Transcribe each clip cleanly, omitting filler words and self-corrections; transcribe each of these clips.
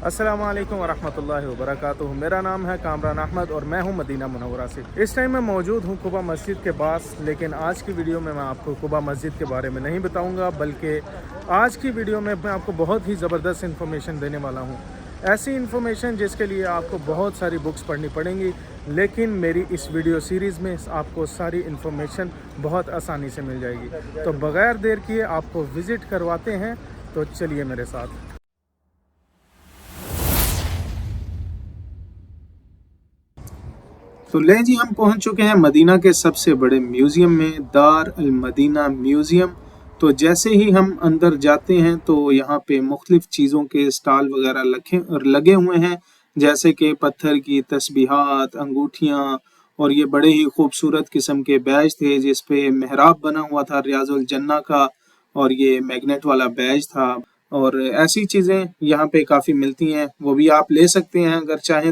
अस्सलाम वालेकुम वरहमतुल्लाहि वबरकातुहू। मेरा नाम है कामरान अहमद और मैं हूं मदीना मुनव्वरा से। इस टाइम मैं मौजूद हूं कुबा मस्जिद के पास, लेकिन आज की वीडियो में मैं आपको कुबा मस्जिद के बारे में नहीं बताऊंगा, बल्कि आज की वीडियो में मैं आपको बहुत ही ज़बरदस्त इन्फॉर्मेशन देने वाला हूं। ऐसी इन्फॉर्मेशन जिसके लिए आपको बहुत सारी बुक्स पढ़नी पड़ेंगी, लेकिन मेरी इस वीडियो सीरीज़ में आपको सारी इन्फॉर्मेशन बहुत आसानी से मिल जाएगी। तो बग़ैर देर किए आपको विज़िट करवाते हैं, तो चलिए मेरे साथ। तो ले जी, हम पहुंच चुके हैं मदीना के सबसे बड़े म्यूज़ियम में, दार अल मदीना म्यूज़ियम। तो जैसे ही हम अंदर जाते हैं तो यहाँ पे मुख्तलिफ़ चीज़ों के स्टॉल वगैरह लगे हुए हैं, जैसे कि पत्थर की तस्बीहात, अंगूठियाँ, और ये बड़े ही खूबसूरत किस्म के बैज थे जिस पे मेहराब बना हुआ था रियाजुल जन्ना का, और ये मैग्नेट वाला बैज था। और ऐसी चीज़ें यहाँ पे काफ़ी मिलती हैं, वो भी आप ले सकते हैं अगर चाहें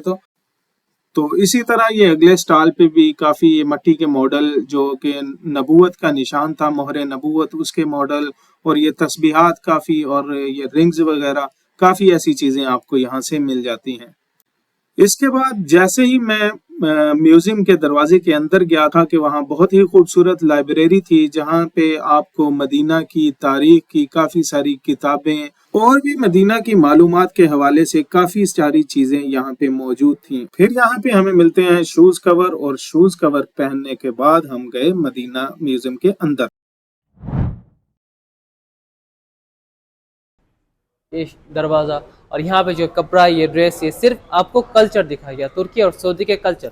तो इसी तरह ये अगले स्टॉल पे भी काफ़ी मट्टी के मॉडल, जो कि नबूवत का निशान था, मोहर नबूवत, उसके मॉडल, और ये तस्बीहात काफ़ी, और ये रिंग्स वगैरह, काफ़ी ऐसी चीज़ें आपको यहाँ से मिल जाती हैं। इसके बाद जैसे ही मैं म्यूजियम के दरवाजे के अंदर गया था कि वहाँ बहुत ही खूबसूरत लाइब्रेरी थी, जहाँ पे आपको मदीना की तारीख की काफ़ी सारी किताबें और भी मदीना की मालूमात के हवाले से काफ़ी सारी चीज़ें यहाँ पे मौजूद थी। फिर यहाँ पे हमें मिलते हैं शूज़ कवर, और शूज़ कवर पहनने के बाद हम गए मदीना म्यूजियम के अंदर। ये दरवाज़ा, और यहाँ पे जो कपड़ा, ये ड्रेस, ये सिर्फ आपको कल्चर दिखाया गया, तुर्की और सऊदी के कल्चर।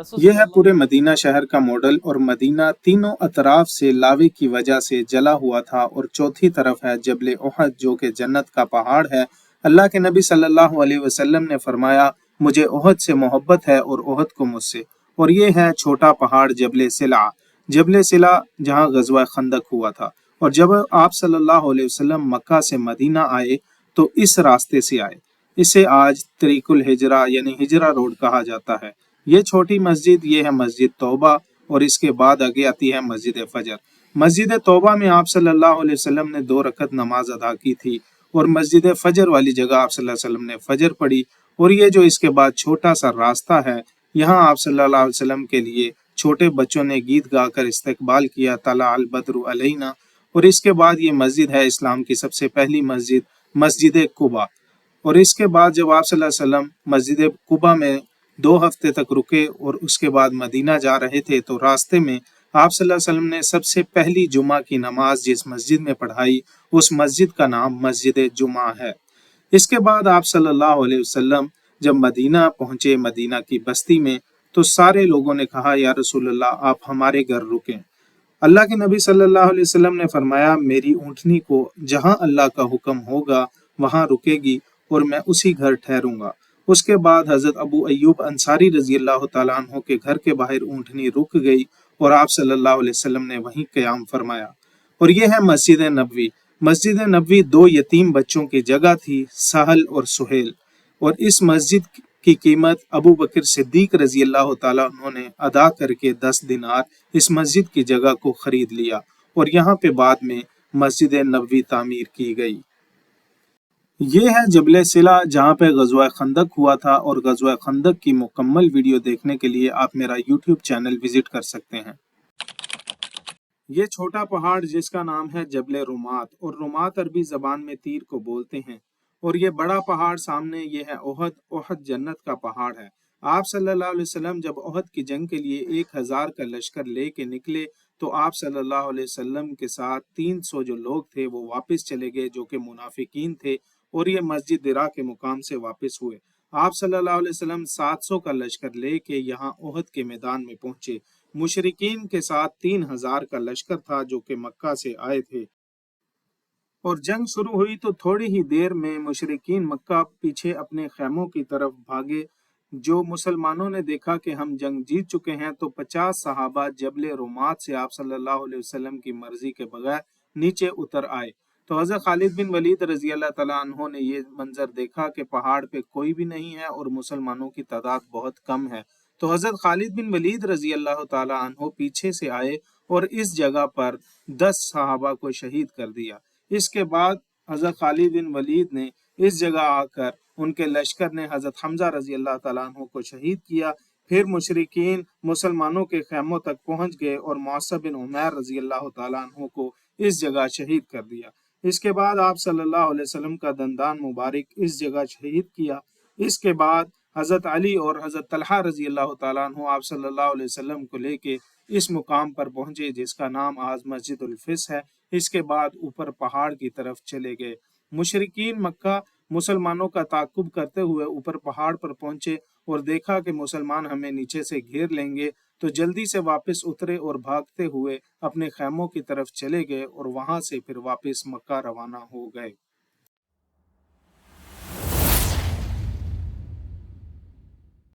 रसूल यह है सल्लल्लाहु पूरे मदीना शहर का मॉडल, और मदीना तीनों अतराफ से लावे की वजह से जला हुआ था, और चौथी तरफ है जबल ओहद, जो कि जन्नत का पहाड़ है। अल्लाह के नबी सल्लल्लाहु अलैहि वसल्लम ने फरमाया, मुझे ओहद से मोहब्बत है और ओहद को मुझसे। और ये है छोटा पहाड़ जबल सिला, जबल सिला जहाँ गजवा खंदक हुआ था। और जब आप सल्लल्लाहु अलैहि वसल्लम मक्का से मदीना आए तो इस रास्ते से आए। इसे आज तरीकुल हिजरा यानी हिजरा रोड कहा जाता है। ये छोटी मस्जिद, ये है मस्जिद तौबा, और इसके बाद आगे आती है मस्जिद फजर। मस्जिद तौबा में आप सल्लल्लाहु अलैहि वसल्लम ने 2 रकत नमाज अदा की थी, और मस्जिद फजर वाली जगह आप सल्लल्लाहु अलैहि वसल्लम ने फजर पढ़ी। और ये जो इसके बाद छोटा सा रास्ता है, यहाँ आप सल्लल्लाहु अलैहि वसल्लम के लिए छोटे बच्चों ने गीत गाकर इस्तकबाल किया, तला अल बद्रु अलैना। और इसके बाद ये मस्जिद है इस्लाम की सबसे पहली मस्जिद, मस्जिद कुबा। और इसके बाद जब आप सल्लल्लाहु अलैहि वसल्लम मस्जिद कुबा में 2 हफ्ते तक रुके और उसके बाद मदीना जा रहे थे, तो रास्ते में आप सल्लल्लाहु अलैहि वसल्लम ने सबसे पहली जुमा की नमाज जिस मस्जिद में पढ़ाई, उस मस्जिद का नाम मस्जिद जुमा है। इसके बाद आप सल्लल्लाहु अलैहि वसल्लम जब मदीना पहुंचे, मदीना की बस्ती में, तो सारे लोगों ने कहा, या रसूलल्लाह, आप हमारे घर रुकें। अल्लाह के नबी सल्लल्लाहु अलैहि वसल्लम ने फरमाया, मेरी ऊँटनी को जहाँ अल्लाह का हुक्म होगा वहाँ रुकेगी, और मैं उसी घर ठहरूंगा। उसके बाद हज़रत अबू अय्यूब अंसारी रजी अल्लाह तआला अन्हु के घर के बाहर ऊँटनी रुक गई, और आप सल्लल्लाहु अलैहि वसल्लम ने वहीं क़याम फरमाया। और यह है मस्जिद नबवी। मस्जिद नबवी 2 यतीम बच्चों की जगह थी, सहल और सुहेल। और इस मस्जिद की कीमत अबू बकर सिद्दीक रजी अल्लाह तआला अन्हु ने अदा करके 10 दिनार इस मस्जिद की जगह को खरीद लिया, और यहाँ पे बाद में मस्जिद नबवी तामीर की गई। ये है जबल सिला, जहाँ पे गज़वा खंदक हुआ था, और गज़वा खंदक की मुकम्मल वीडियो देखने के लिए आप मेरा यूट्यूब चैनल विजिट कर सकते हैं। ये छोटा पहाड़ जिसका नाम है जबल रुमात, और रुमात अरबी जबान में तीर को बोलते हैं। और ये बड़ा पहाड़ सामने, ये है ओहद। ओहद जन्नत का पहाड़ है। आप सल्लल्लाहु अलैहि वसल्लम जब ओहद की जंग के लिए 1000 का लश्कर लेके निकले, तो आप सल्लल्लाहु अलैहि वसल्लम के साथ 300 जो लोग थे वो वापस चले गए, जो कि मुनाफिकीन थे, और ये मस्जिद दिरा के मुकाम से वापस हुए। आप सल्लल्लाहु अलैहि वसल्लम 700 का लश्कर लेके यहाँ ओहद के मैदान में पहुंचे। मुशरिकीन के साथ 3000 का लश्कर था, जो कि मक्का से आए थे। और जंग शुरू हुई तो थोड़ी ही देर में मुशरिकीन मक्का पीछे अपने खैमों की तरफ भागे। जो मुसलमानों ने देखा कि हम जंग जीत चुके हैं, तो 50 सहाबा जबल रुमात से आप सल्लल्लाहु अलैहि वसल्लम की मर्जी के बगैर नीचे उतर आए। तो हज़रत खालिद बिन वलीद रजी अल्लाह तआला अन्हो ने ये मंजर देखा कि पहाड़ पे कोई भी नहीं है और मुसलमानों की तादाद बहुत कम है। तो हज़रत खालिद बिन वलीद रजी अल्लाह तआला अन्हो पीछे से आए, और इस जगह पर 10 सहाबा को शहीद कर दिया। इसके बाद हज़रत खालिद बिन वलीद ने इस जगह आकर ان کے لشکر نے حضرت حمزہ رضی اللہ تعالیٰ عنہ کو شہید کیا۔ پھر مشرکین مسلمانوں کے خیموں تک پہنچ گئے اور معصب بن عمیر رضی اللہ تعالیٰ عنہ کو اس جگہ شہید کر دیا۔ اس کے بعد آپ صلی اللہ علیہ وسلم کا دندان مبارک اس جگہ شہید کیا۔ اس کے بعد حضرت علی اور حضرت طلحہ رضی اللہ تعالیٰ عنہ آپ صلی اللہ علیہ وسلم کو لے کے اس مقام پر پہنچے جس کا نام آج مسجد الفس ہے۔ اس کے بعد اوپر پہاڑ کی طرف چلے گئے۔ مشرکین مکہ مسلمانوں کا تعاقب کرتے ہوئے اوپر پہاڑ پر پہنچے اور دیکھا کہ مسلمان ہمیں نیچے سے گھیر لیں گے، تو جلدی سے واپس اترے اور بھاگتے ہوئے اپنے خیموں کی طرف چلے گئے اور وہاں سے پھر واپس مکہ روانہ ہو گئے۔